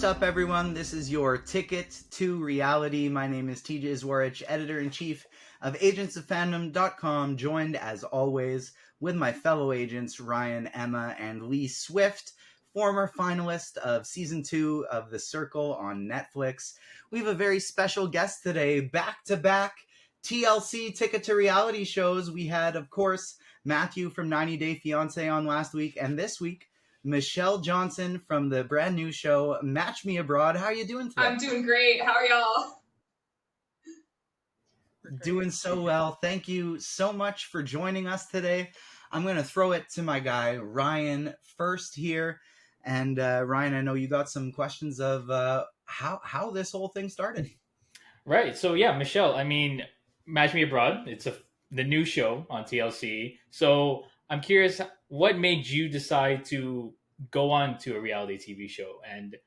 What's up, everyone? This is your Ticket2Reality. My name is TJ Zwarich, Editor-in-Chief of Agents of Fandom.com, joined, as always, with my fellow agents, Ryan, Emma, and Lee Swift, former finalist of Season 2 of The Circle on Netflix. We have a very special guest today, back-to-back TLC Ticket2Reality shows. We had, of course, Matthew from 90 Day Fiancé on last week, and this week, Michelle Johnson from the brand new show Match Me Abroad. How are you doing today? I'm doing great. How are y'all? Doing so well. Thank you so much for joining us today. I'm going to throw it to my guy, Ryan, first here. And Ryan, I know you got some questions of how this whole thing started. Right. So yeah, Michelle, I mean, Match Me Abroad, it's the new show on TLC. So I'm curious, what made you decide to go on to a reality TV show and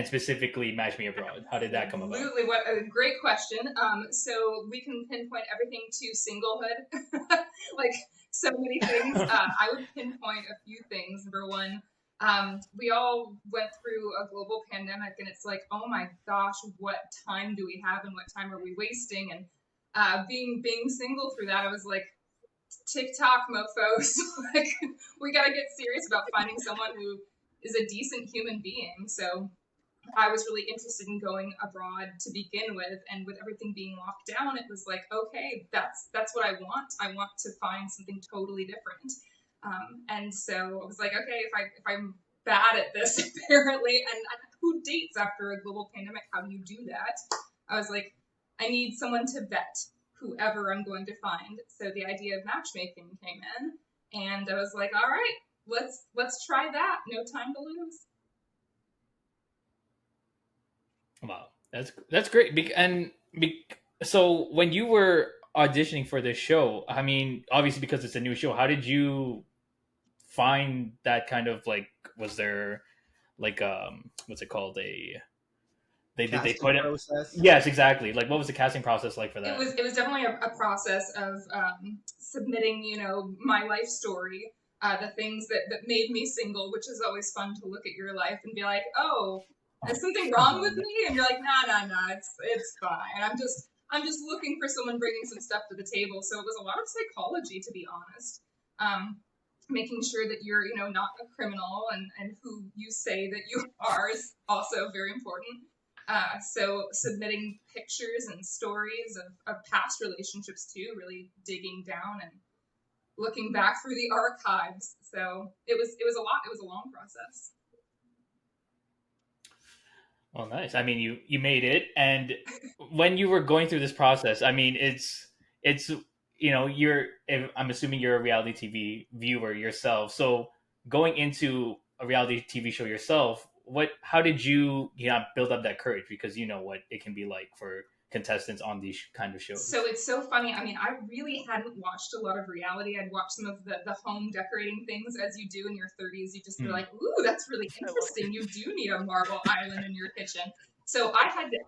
specifically Match Me Abroad? How did that come about? Absolutely. What a great question. So we can pinpoint everything to singlehood, like so many things. I would pinpoint a few things. Number one, we all went through a global pandemic, and it's like, oh my gosh, what time do we have, and what time are we wasting? And being single through that, I was like, TikTok mofos, like we gotta get serious about finding someone who is a decent human being. So I was really interested in going abroad to begin with, and with everything being locked down, it was like, okay, that's what I want. I want to find something totally different. And so I was like, okay, if I'm bad at this apparently, and who dates after a global pandemic? How do you do that? I was like, I need someone to vet whoever I'm going to find. So the idea of matchmaking came in, and I was like, all right, let's try that. No time to lose. Wow, that's great. So when you were auditioning for this show, I mean, obviously because it's a new show, how did you find that kind of like? Was there like what's it called? They put it process? Yes, exactly. Like, what was the casting process like for that? It was definitely a process of submitting, my life story, the things that made me single, which is always fun to look at your life and be like, oh, is something wrong with me? And you're like, nah, it's fine. I'm just looking for someone bringing some stuff to the table. So it was a lot of psychology, to be honest. Making sure that you're, not a criminal, and who you say that you are is also very important. So submitting pictures and stories of past relationships too, really digging down and looking back through the archives. So it was a lot. It was a long process. Oh, nice. I mean, you made it, and when you were going through this process, I mean, it's I'm assuming you're a reality TV viewer yourself. So going into a reality TV show yourself, how did you build up that courage, because you know what it can be like for contestants on these kind of shows? So it's so funny. I mean, I really hadn't watched a lot of reality. I'd watched some of the home decorating things, as you do in your 30s. You just be like, ooh, that's really interesting. You do need a marble island in your kitchen. So I had to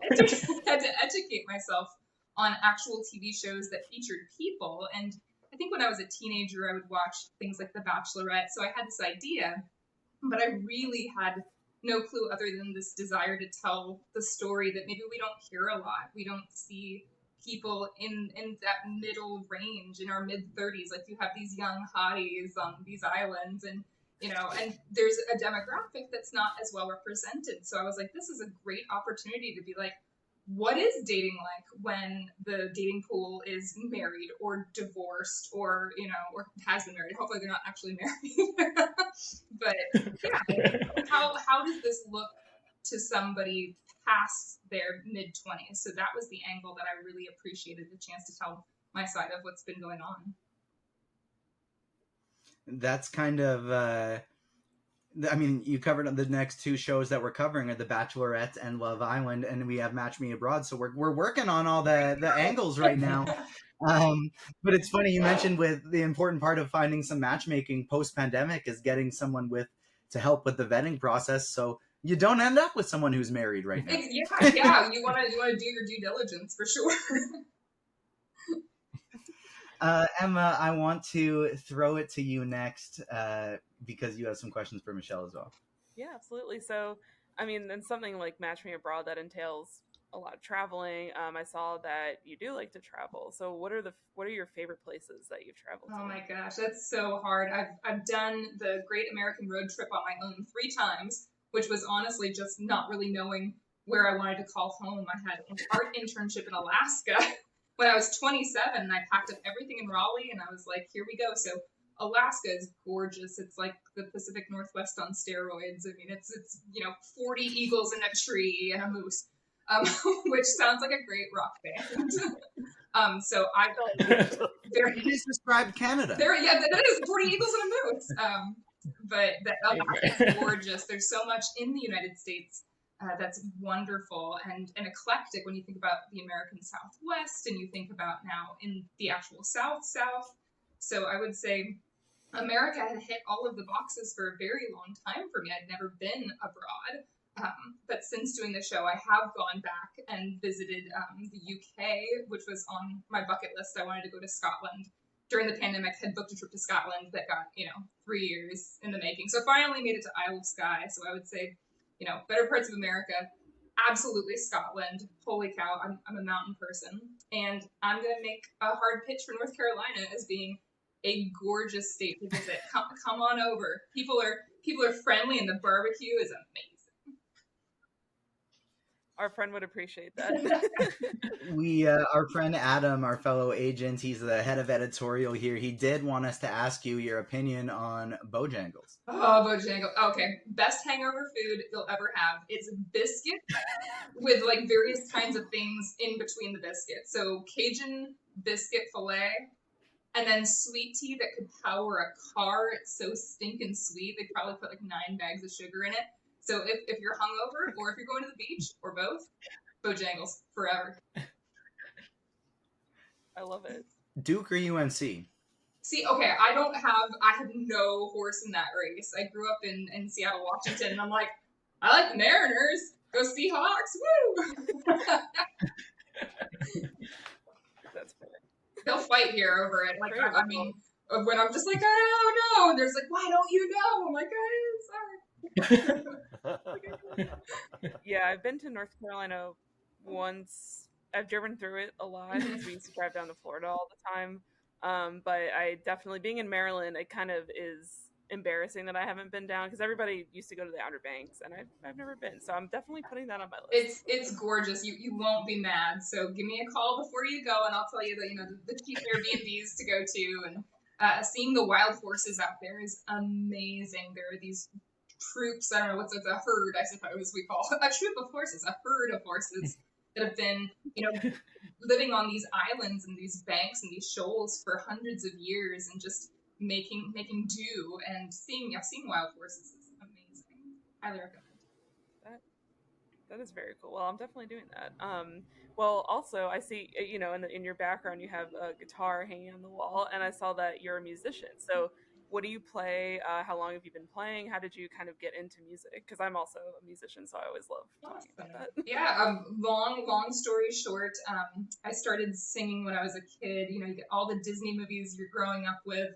educate myself on actual TV shows that featured people. And I think when I was a teenager, I would watch things like The Bachelorette. So I had this idea, but I really had no clue other than this desire to tell the story that maybe we don't hear a lot. We don't see people in that middle range, in our mid-30s. Like, you have these young hotties on these islands, and and there's a demographic that's not as well represented. So I was like, this is a great opportunity to be like, what is dating like when the dating pool is married or divorced or has been married? Hopefully they're not actually married. But yeah, how does this look to somebody past their mid-20s? So that was the angle that I really appreciated, the chance to tell my side of what's been going on. That's kind of I mean, you covered the next two shows that we're covering are The Bachelorette and Love Island, and we have Match Me Abroad. So we're working on all the angles right now. But it's funny, you mentioned with the important part of finding some matchmaking post-pandemic is getting someone to help with the vetting process, so you don't end up with someone who's married right now. Yeah, you want to do your due diligence for sure. Emma, I want to throw it to you next because you have some questions for Michelle as well. Yeah, absolutely. So I mean, and something like Match Me Abroad that entails a lot of traveling. I saw that you do like to travel. So what are your favorite places that you've traveled Oh to? my gosh, that's so hard. I've done the Great American Road Trip on my own 3 times, which was honestly just not really knowing where I wanted to call home. I had an art internship in Alaska when I was 27, and I packed up everything in Raleigh, and I was like, here we go. So Alaska is gorgeous. It's like the Pacific Northwest on steroids. I mean, it's 40 eagles in a tree and a moose, which sounds like a great rock band. So I very You just described Canada. that is 40 eagles and a moose. But Alaska is gorgeous. There's so much in the United States that's wonderful and eclectic when you think about the American Southwest and you think about now in the actual South. So I would say America had hit all of the boxes for a very long time for me. I'd never been abroad. But since doing the show, I have gone back and visited the UK, which was on my bucket list. I wanted to go to Scotland. During the pandemic, had booked a trip to Scotland that got, 3 years in the making. So finally made it to Isle of Skye. So I would say, better parts of America, absolutely Scotland. Holy cow, I'm a mountain person. And I'm going to make a hard pitch for North Carolina as being a gorgeous state to visit. Come on over. People are friendly and the barbecue is amazing. Our friend would appreciate that. Our friend Adam, our fellow agent, he's the head of editorial here. He did want us to ask you your opinion on Bojangles. Oh, Bojangles. Okay. Best hangover food you'll ever have. It's biscuit with like various kinds of things in between the biscuit. So Cajun biscuit fillet, and then sweet tea that could power a car. It's so stinking sweet. They probably put like 9 bags of sugar in it. So if you're hungover or if you're going to the beach or both, Bojangles forever. I love it. Duke or UNC? See, okay, I have no horse in that race. I grew up in Seattle, Washington, and I'm like, I like the Mariners. Go Seahawks, woo! That's fair. They'll fight here over it. Like, I mean, when I'm just like, I don't know, and there's like, why don't you know? I'm like, sorry. Yeah, I've been to North Carolina once. I've driven through it a lot because we used to drive down to Florida all the time. But I definitely, being in Maryland, it kind of is embarrassing that I haven't been down because everybody used to go to the Outer Banks, and I've never been. So I'm definitely putting that on my list. It's gorgeous. You won't be mad. So give me a call before you go, and I'll tell you the cheap Airbnbs to go to. And seeing the wild horses out there is amazing. There are these troops. I don't know what's a herd, I suppose we call a troop of horses, a herd of horses that have been living on these islands and these banks and these shoals for hundreds of years and just making do, and seeing wild horses is amazing. Highly recommend. That is very cool. Well, I'm definitely doing that. Well, also I see in your background you have a guitar hanging on the wall, and I saw that you're a musician. So what do you play? How long have you been playing? How did you kind of get into music? Because I'm also a musician, so I always love talking about that. Yeah, long story short, I started singing when I was a kid. You get all the Disney movies you're growing up with,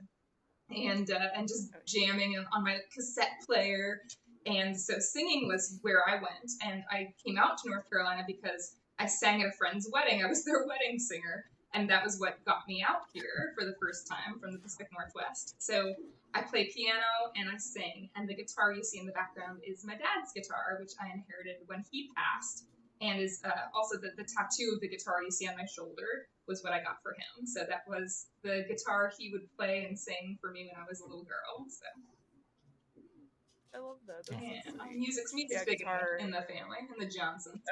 and just jamming on my cassette player. And so singing was where I went, and I came out to North Carolina because I sang at a friend's wedding. I was their wedding singer. And that was what got me out here for the first time from the Pacific Northwest. So I play piano and I sing. And the guitar you see in the background is my dad's guitar, which I inherited when he passed. And is also the tattoo of the guitar you see on my shoulder was what I got for him. So that was the guitar he would play and sing for me when I was a little girl. So I love that. Yeah, music's big in the family, in the Johnsons.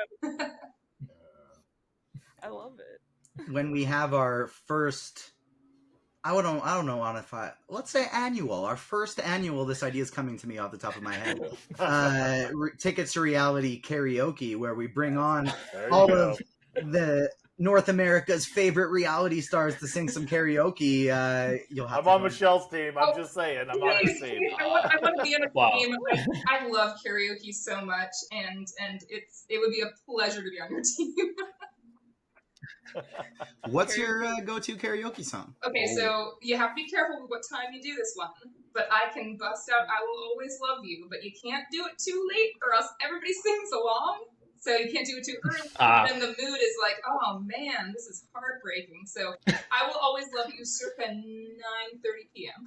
I love it. When we have our first, I don't know if let's say annual, our first annual, this idea is coming to me off the top of my head, Tickets to Reality karaoke, where we bring on all of the North America's favorite reality stars to sing some karaoke. I'm on Michelle's team. I'm just saying. I'm on her team. I want to be on a team. I love karaoke so much, and it would be a pleasure to be on your team. What's your go-to karaoke song? Okay, so you have to be careful with what time you do this one. But I can bust out "I Will Always Love You," but you can't do it too late, or else everybody sings along. So you can't do it too early, and the mood is like, oh man, this is heartbreaking. So "I Will Always Love You" circa 9:30 p.m.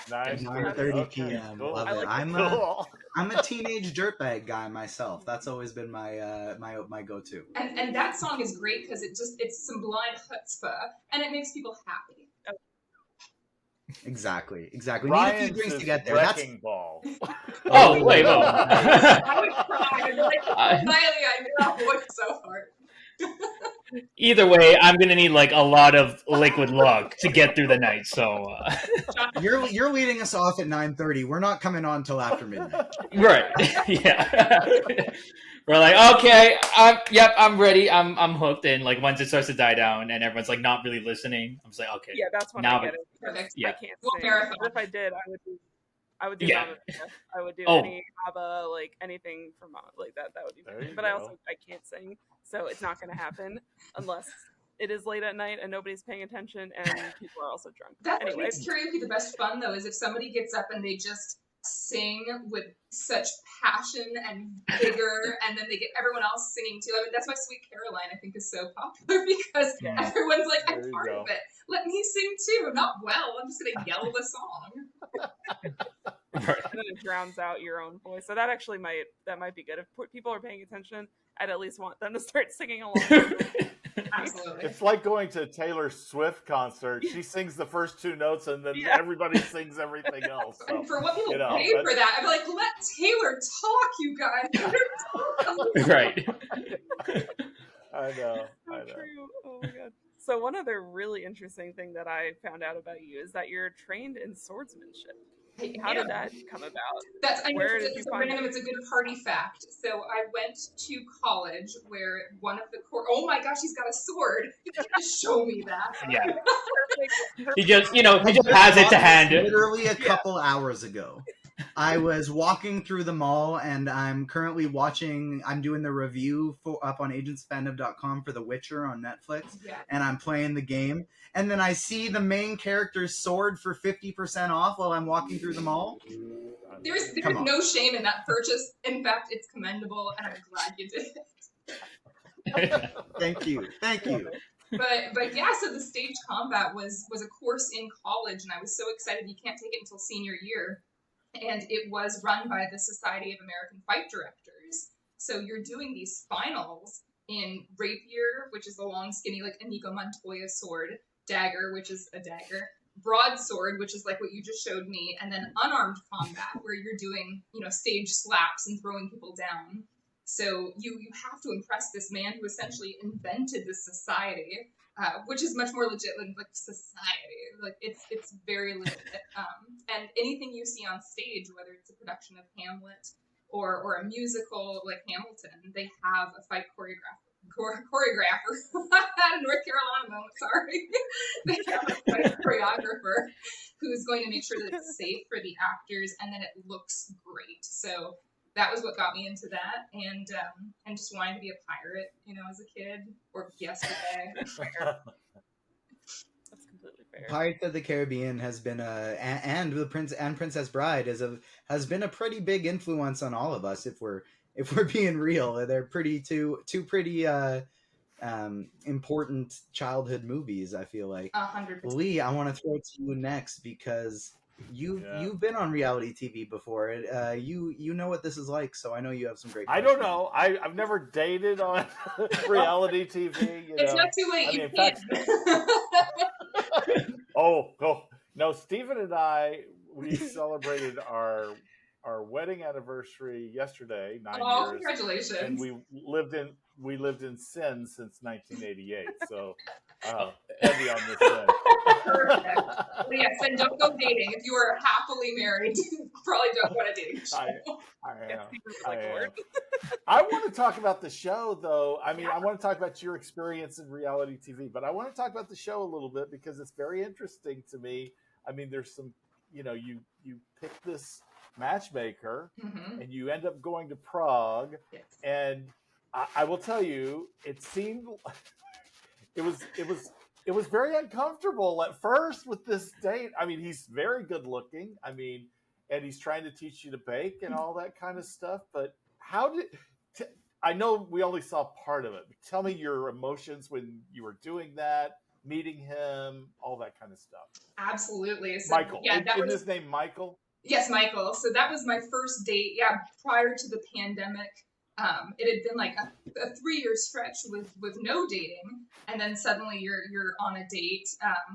9:30 p.m. Cool. Love I it. like I'm a teenage dirtbag guy myself. That's always been my my go-to. And that song is great because it's some blind chutzpah, and it makes people happy. Exactly. Need a few Ryan's drinks is to get there. wrecking ball. Oh, wait, well. I would cry. I'd be like, Riley, I know, worked so hard. Either way, I'm gonna need like a lot of liquid luck to get through the night. So You're leading us off at 9:30. We're not coming on till after midnight. right, yeah. We're like, okay, I'm ready. I'm hooked. And like once it starts to die down and everyone's like not really listening, I'm just like, okay, Yeah, that's when now I get it. Perfect. Yeah. I can't Well, sing. marathon. But if I did, I would do Yeah. Mamma Mia. I would do Oh. any ABBA, like anything from like that. That would be There fun. you But go. I can't sing, so it's not going to happen unless it is late at night and nobody's paying attention and people are also drunk. That's what Anyway, makes karaoke the best fun, though, is if somebody gets up and they just sing with such passion and vigor, and then they get everyone else singing too. I mean, that's why Sweet Caroline, I think, is so popular because everyone's like, I'm There you part go. of it. Let me sing too. Not well. I'm just going to yell the song. and then it drowns out your own voice. So that actually might be good. If people are paying attention, I'd at least want them to start singing along. Absolutely. It's like going to a Taylor Swift concert. She sings the first two notes, and then everybody sings everything else. So, And for what people you know, pay for that, I'd be like, let Taylor talk, you guys. Let her talk. right. I know. So true. Oh my god. So one other really interesting thing that I found out about you is that you're trained in swordsmanship. How did that come about? Where did you find it? It's a good party fact. So I went to college where one of the oh my gosh, he's got a sword. You can't just show me that. Yeah. He just has it to hand. Literally a couple hours ago. I was walking through the mall, and I'm currently I'm doing the review up on agentsofandom.com for The Witcher on Netflix, and I'm playing the game, and then I see the main character's sword for 50% off while I'm walking through the mall. There's no shame in that purchase. In fact, it's commendable, and I'm glad you did it. Thank you. But yeah, so the staged combat was a course in college, and I was so excited. You can't take it until senior year. And it was run by the Society of American Fight Directors. So you're doing these finals in rapier, which is a long, skinny, like Inigo Montoya sword, dagger, which is a dagger, broadsword, which is like what you just showed me, and then unarmed combat, where you're doing, stage slaps and throwing people down. So you have to impress this man who essentially invented this society. Which is much more legit than like society. Like it's very legit. And anything you see on stage, whether it's a production of Hamlet or a musical like Hamilton, they have a fight choreographer. A North Carolina moment, sorry. They have a fight choreographer who's going to make sure that it's safe for the actors and that it looks great. So that was what got me into that, and just wanting to be a pirate, as a kid, or yesterday. That's completely fair. Pirates of the Caribbean has been and the Prince and Princess Bride has been a pretty big influence on all of us. If we're being real, they're two pretty important childhood movies. I feel like 100%. Lee, I want to throw it to you next because you've been on reality TV before. You know what this is like, so I know you have some great questions. I don't know. I've never dated on reality TV. It's not too late. You can't. No, Stephen and I, we celebrated our wedding anniversary yesterday, 9 years. Congratulations! And we lived in sin since 1988. So heavy on this end. Perfect. Well, yes, and don't go dating. If you are happily married, you probably don't want to date. I want to talk about the show, though. I mean, I want to talk about your experience in reality TV, but I want to talk about the show a little bit because it's very interesting to me. I mean, there's some, you pick this matchmaker and you end up going to Prague, and I will tell you, it seemed it was very uncomfortable at first with this date. I mean, he's very good looking. I mean, and he's trying to teach you to bake and all that kind of stuff. But how did? I know we only saw part of it. But tell me your emotions when you were doing that, meeting him, all that kind of stuff. Absolutely. So, Michael, yeah, isn't his name Michael? Yes, Michael. So that was my first date. Yeah, prior to the pandemic, it had been like a 3-year stretch with no dating, and then suddenly you're on a date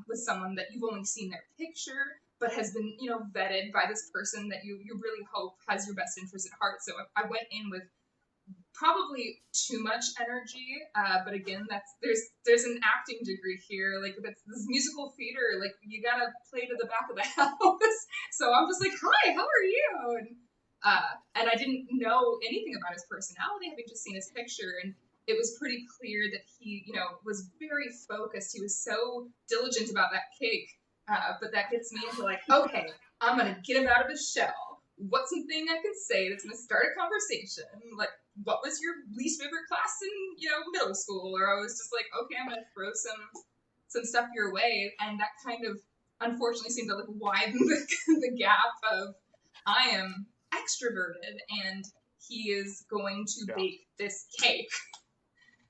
with someone that you've only seen their picture, but has been vetted by this person that you really hope has your best interest at heart. So I went in with probably too much energy, but again, there's an acting degree here. Like, this musical theater, like, you gotta play to the back of the house. So I'm just like, hi, how are you? And I didn't know anything about his personality, having just seen his picture, and it was pretty clear that he was very focused. He was so diligent about that cake, but that gets me into like, okay, I'm gonna get him out of his shell. What's something I can say that's gonna start a conversation? Like, what was your least favorite class in middle school? Or I was just like, okay, I'm gonna throw some stuff your way, and that kind of unfortunately seemed to like widen the gap of I am extroverted and he is going to bake this cake.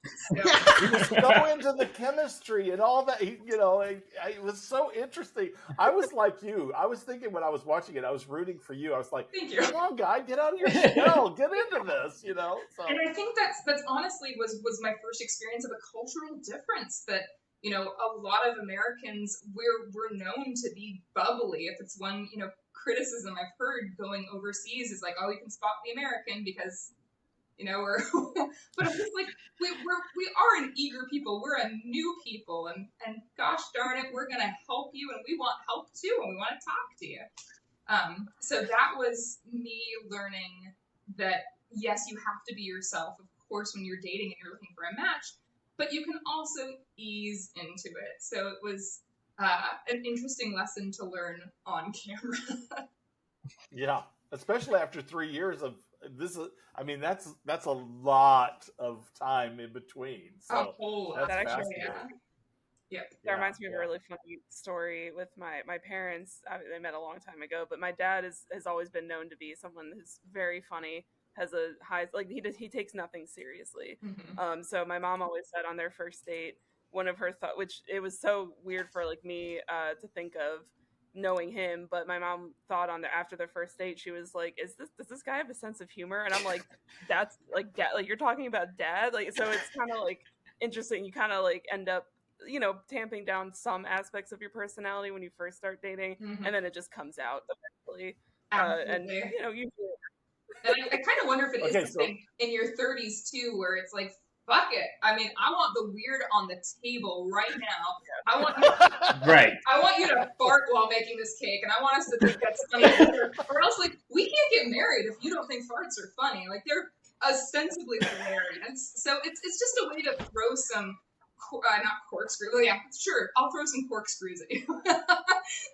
So. He was so into the chemistry and all that. It was so interesting. I was like you. I was thinking when I was watching it, I was rooting for you. I was like, thank you. Come on, guy, get out of your shell. Get into this, So. And I think that's honestly was my first experience of a cultural difference that, a lot of Americans, we're known to be bubbly. If it's one, criticism I've heard going overseas is like, oh, you can spot the American because or but it's just like we are an eager people. We're a new people, and gosh darn it, we're gonna help you, and we want help too, and we want to talk to you. So that was me learning that yes, you have to be yourself, of course, when you're dating and you're looking for a match, but you can also ease into it. So it was an interesting lesson to learn on camera. Yeah, especially after 3 years of this. I mean, that's a lot of time in between. So a whole lot. That's actually, Yep. That reminds me of a really funny story with my parents. They met a long time ago, but my dad has always been known to be someone who's very funny, has a high, like he takes nothing seriously. Mm-hmm. So my mom always said on their first date, one of her thought, which it was so weird for like me to think of knowing him, but my mom thought after their first date, she was like, does this guy have a sense of humor? And I'm like, that's like dad, like you're talking about dad, like, so it's kind of like interesting. You kind of like end up tamping down some aspects of your personality when you first start dating, Mm-hmm. and then it just comes out eventually. And usually. And I kind of wonder if it is something in your 30s too, where it's like, fuck it. I mean, I want the weird on the table right now. I want you to fart while making this cake, and I want us to think that's funny. Or else, like, we can't get married if you don't think farts are funny. Like, they're ostensibly hilarious. So it's just a way to throw some, not corkscrew. Well, yeah, sure. I'll throw some corkscrews at you.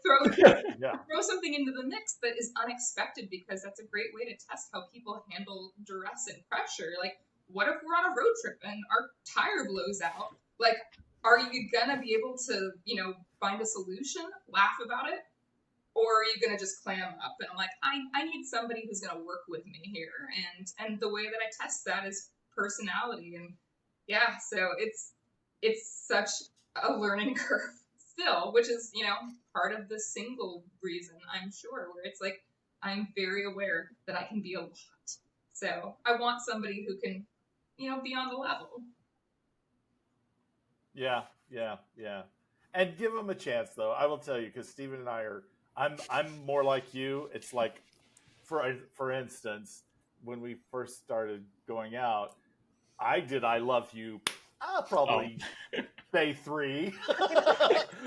Throw something into the mix that is unexpected, because that's a great way to test how people handle duress and pressure. Like, what if we're on a road trip and our tire blows out? Like, are you gonna be able to, find a solution, laugh about it? Or are you gonna just clam up? And I'm like, I need somebody who's gonna work with me here. And the way that I test that is personality. And yeah, so it's such a learning curve still, which is, part of the single reason, I'm sure, where it's like, I'm very aware that I can be a lot. So I want somebody who can, be on the level. Yeah. And give them a chance, though. I will tell you, because Steven and I I'm more like you. It's like, for instance, when we first started going out, I love you, probably day 3.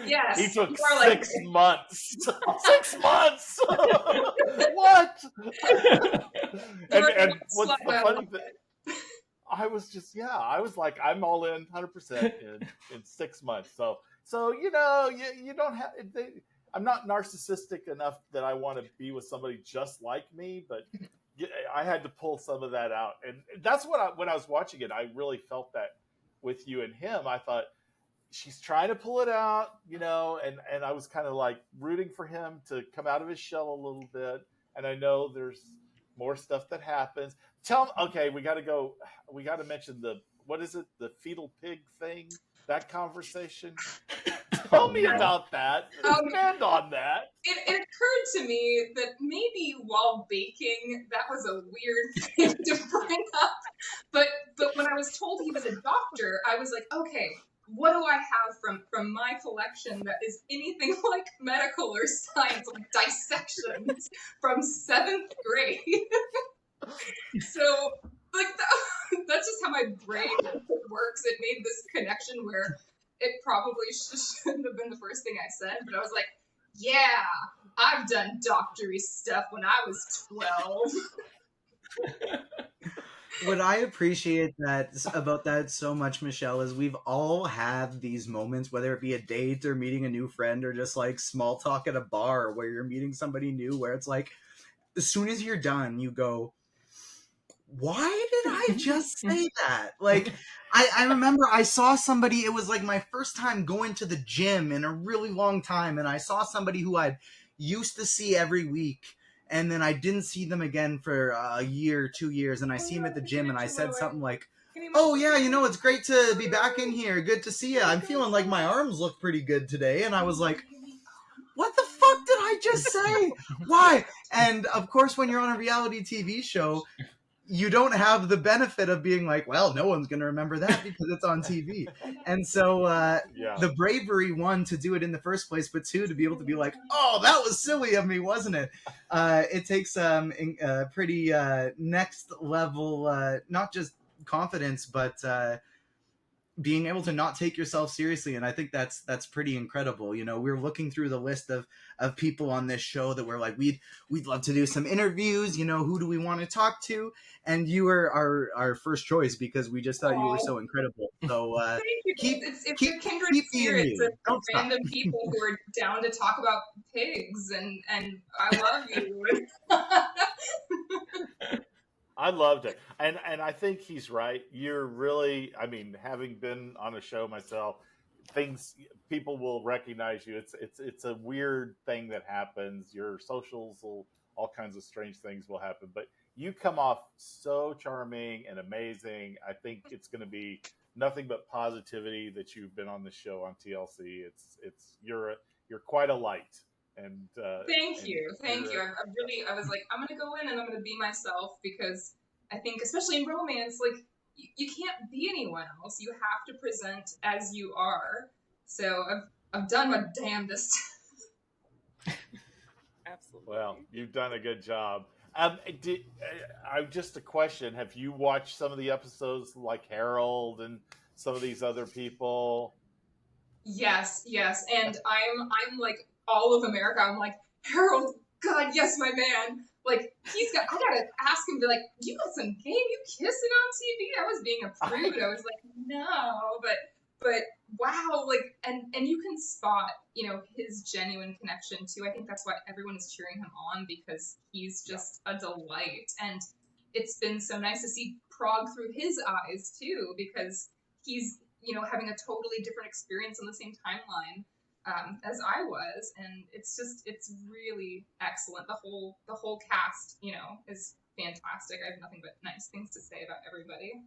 Yes. He took 6 months. 6 months. What? and what's the funny thing? I was like, I'm all in 100% in 6 months. So you don't have. I'm not narcissistic enough that I want to be with somebody just like me, but I had to pull some of that out, and that's what when I was watching it, I really felt that with you and him. I thought she's trying to pull it out, and I was kind of like rooting for him to come out of his shell a little bit. And I know there's more stuff that happens. Okay, we got to mention what is it? The fetal pig thing, that conversation. Tell me about that. Expand on that. It occurred to me that maybe while baking, that was a weird thing to bring up. But when I was told he was a doctor, I was like, okay, what do I have from my collection that is anything like medical or science, like dissections from 7th grade? So, like, that's just how my brain works. It made this connection where it probably shouldn't have been the first thing I said, but I was like, yeah, I've done doctory stuff when I was 12. What I appreciate about that so much, Michelle, is we've all had these moments, whether it be a date or meeting a new friend or just like small talk at a bar where you're meeting somebody new, where it's like, as soon as you're done, you go, why did I just say that? Like, I remember I saw somebody, it was like my first time going to the gym in a really long time, and I saw somebody who I used to see every week, and then I didn't see them again for a year, 2 years, and I see him at the gym, and I said something like, oh yeah, it's great to be back in here, good to see you, I'm feeling like my arms look pretty good today, and I was like, what the fuck did I just say? Why? And of course, when you're on a reality TV show, you don't have the benefit of being like, well, no one's going to remember that because it's on TV. And so the bravery, one, to do it in the first place, but two, to be able to be like, oh, that was silly of me, wasn't it? It takes pretty next level, not just confidence, but being able to not take yourself seriously. And I think that's pretty incredible. We're looking through the list of people on this show that we're like, we'd love to do some interviews, who do we want to talk to? And you were our first choice because we just thought you were so incredible. So thank you. It's a kindred keep spirits of Don't random people who are down to talk about pigs, and I love you. I loved it, and I think he's right. You're really, having been on a show myself, people will recognize you. It's a weird thing that happens. Your socials all kinds of strange things will happen, but you come off so charming and amazing. I think it's going to be nothing but positivity that you've been on the show on TLC. You're quite a light. And thank you. I was like, I'm gonna go in and I'm gonna be myself, because I think, especially in romance, like you can't be anyone else. You have to present as you are. So I've done my damnedest. Absolutely. Well, you've done a good job. Just a question: have you watched some of the episodes, like Harold and some of these other people? Yes, and I'm like all of America. I'm like, Harold, God, yes, my man. Like, I gotta ask him, be like, you got some game? You kissing on TV? I was being a prude. I was like, no, but wow, like, and you can spot, his genuine connection too. I think that's why everyone is cheering him on, because he's just a delight. And it's been so nice to see Prague through his eyes too, because he's, having a totally different experience on the same timeline as I was, and it's really excellent. The whole cast, is fantastic. I have nothing but nice things to say about everybody.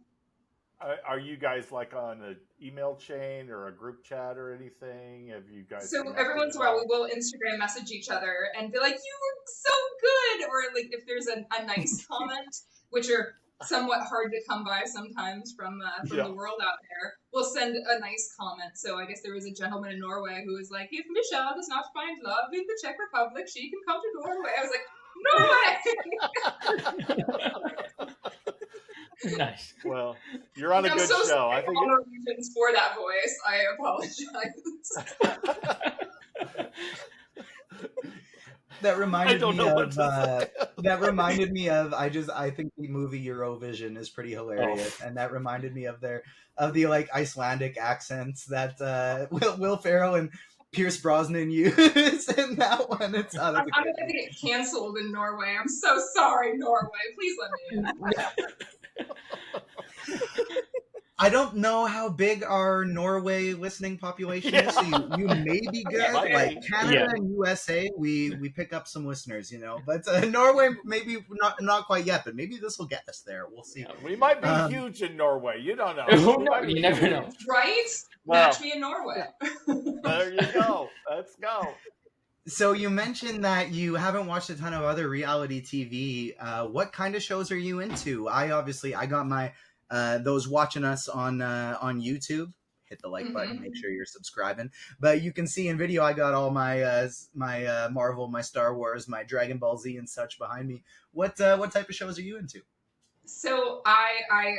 Are you guys like on an email chain or a group chat or anything? Have you guys? So every once in a while, we will Instagram message each other and be like, "You were so good," or like if there's a nice comment, which are somewhat hard to come by sometimes from the world out there, we'll send a nice comment. So I guess there was a gentleman in Norway who was like, if Michelle does not find love in the Czech Republic, she can come to Norway. I was like, no way! Nice. Well, you're on a good show. Sorry, I think all Norwegians for that voice. I apologize. That reminded me of I think the movie Eurovision is pretty hilarious, and that reminded me of the like Icelandic accents that Will Ferrell and Pierce Brosnan used in that one. It's I'm going to get canceled in Norway. I'm so sorry, Norway. Please let me in. I don't know how big our Norway listening population is, so you may be good. Like Canada and USA, we pick up some listeners, you know. But Norway, maybe not quite yet. But maybe this will get us there. We'll see. We might be huge in Norway. You don't know. You never know. Right? Well, match me in Norway. There you go. Let's go. So you mentioned that you haven't watched a ton of other reality TV. What kind of shows are you into? I got my those watching us on YouTube. Hit the like button. Make sure you're subscribing. But you can see in video, I got all my my Marvel, my Star Wars, my Dragon Ball Z, and such behind me. What type of shows are you into? So I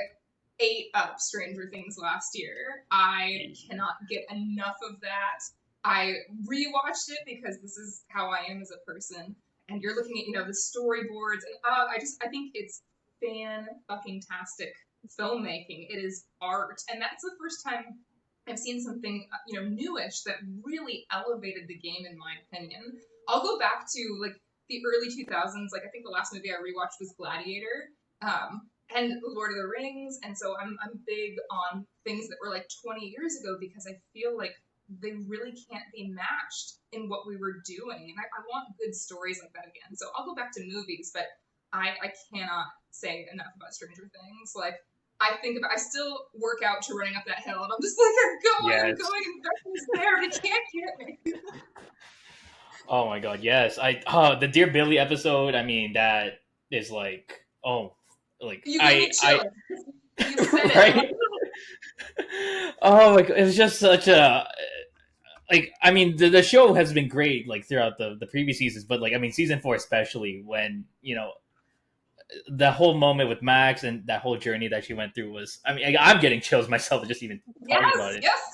ate up Stranger Things last year. I cannot get enough of that. I rewatched it because this is how I am as a person. And you're looking at, the storyboards, and I think it's fan-fucking-tastic filmmaking. It is art, and that's the first time I've seen something, newish that really elevated the game, in my opinion. I'll go back to like the early 2000s. Like I think the last movie I rewatched was Gladiator. And Lord of the Rings, and so I'm big on things that were like 20 years ago because I feel like they really can't be matched in what we were doing, and I want good stories like that again. So I'll go back to movies, but I cannot say enough about Stranger Things. Like I still work out to running up that hill, and I'm just like, I'm going, and Becky's there, and it can't get me. Oh my god, yes! The Dear Billy episode. I mean, that is like, you said right? Oh my god, it was just such a I mean, the show has been great like throughout the previous seasons, but season 4 especially, when the whole moment with Max and that whole journey that she went through was, I'm getting chills myself just even talking about it. Yes,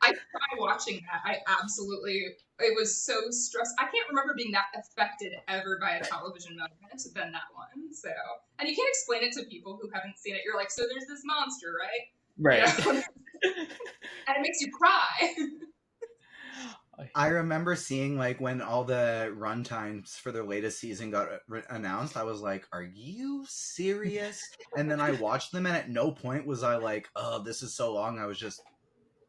I tried watching that. It was so stressful. I can't remember being that affected ever by a television moment than that one. So, and you can't explain it to people who haven't seen it. You're like, so there's this monster, right? Right. And it makes you cry. I remember seeing when all the run times for their latest season got announced. I was like, "Are you serious?" And then I watched them, and at no point was I like, "Oh, this is so long." I was just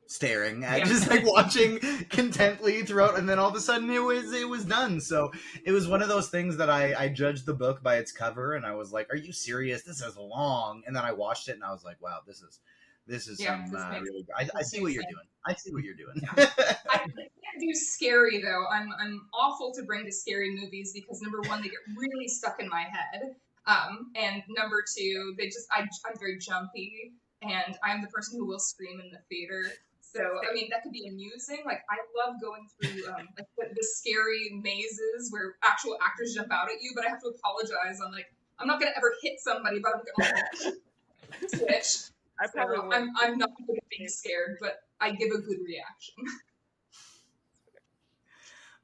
staring at, just watching contently throughout, and then all of a sudden it was done. So it was one of those things that I judged the book by its cover, and I was like, "Are you serious? This is long." And then I watched it, and I was like, "Wow, this is some really good. I see what you're doing. I see what you're doing." I can't do scary though. I'm awful to bring to scary movies because number one, they get really stuck in my head, and number two, I'm very jumpy, and I'm the person who will scream in the theater. So that could be amusing. Like I love going through the scary mazes where actual actors jump out at you, but I have to apologize. I'm not gonna ever hit somebody, but I'm gonna switch. I'm not good at being scared, but I give a good reaction.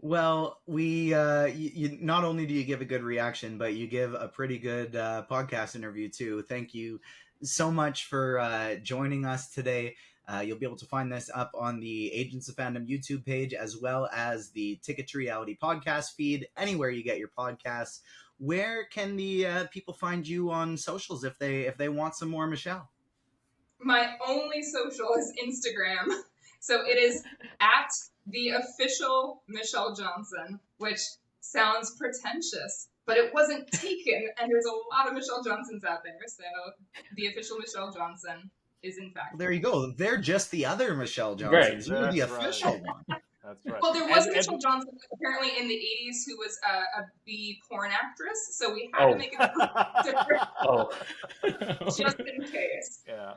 Well, you not only do you give a good reaction, but you give a pretty good podcast interview too. Thank you so much for joining us today. You'll be able to find this up on the Agents of Fandom YouTube page, as well as the Ticket2Reality podcast feed, anywhere you get your podcasts. Where can the people find you on socials if they want some more Michelle? My only social is Instagram. So it is at the official Michelle Johnson, which sounds pretentious, but it wasn't taken, and there's a lot of Michelle Johnsons out there. So the official Michelle Johnson is in fact. Well, there you go. They're just the other Michelle Johnsons. Right. You're the official one. That's right. Well, there was Michelle Johnson apparently in the 80s who was a B porn actress, so we had to make it different. Just in case. Yeah.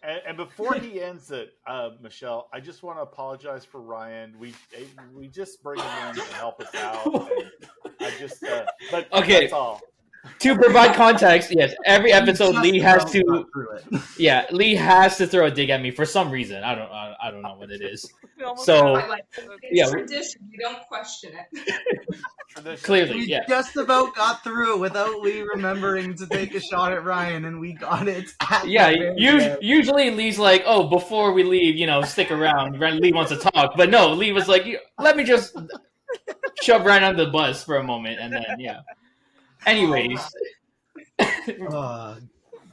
And before he ends it, Michelle, I just want to apologize for Ryan. We just bring him in to help us out. And I just, but okay. That's all. To provide context, yes, every episode Just Lee has about to, got through it. yeah, Lee has to throw a dig at me for some reason. I don't know what it is. We almost So, got I it. like it. It's yeah, tradition. We don't question it. Tradition. clearly, We yeah. just about got through it without Lee remembering to take a shot at Ryan, and we got it at Yeah, the very end. usually Lee's like, oh, before we leave, stick around. Lee wants to talk. But no, Lee was like, let me just shove Ryan under the bus for a moment. And then, yeah. Anyways.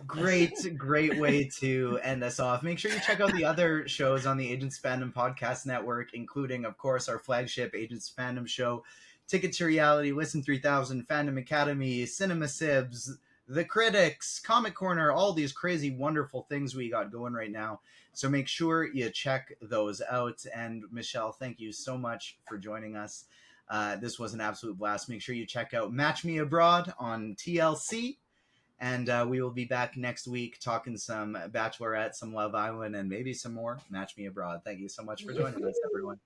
Great way to end us off. Make sure you check out the other shows on the Agents of Fandom podcast network, including, of course, our flagship Agents of Fandom show, Ticket to Reality, Listen 3000, Fandom Academy, Cinema Sibs, The Critics, Comic Corner, all these crazy, wonderful things we got going right now. So make sure you check those out. And Michelle, thank you so much for joining us. This was an absolute blast. Make sure you check out Match Me Abroad on TLC. And we will be back next week talking some Bachelorette, some Love Island, and maybe some more Match Me Abroad. Thank you so much for joining us, everyone.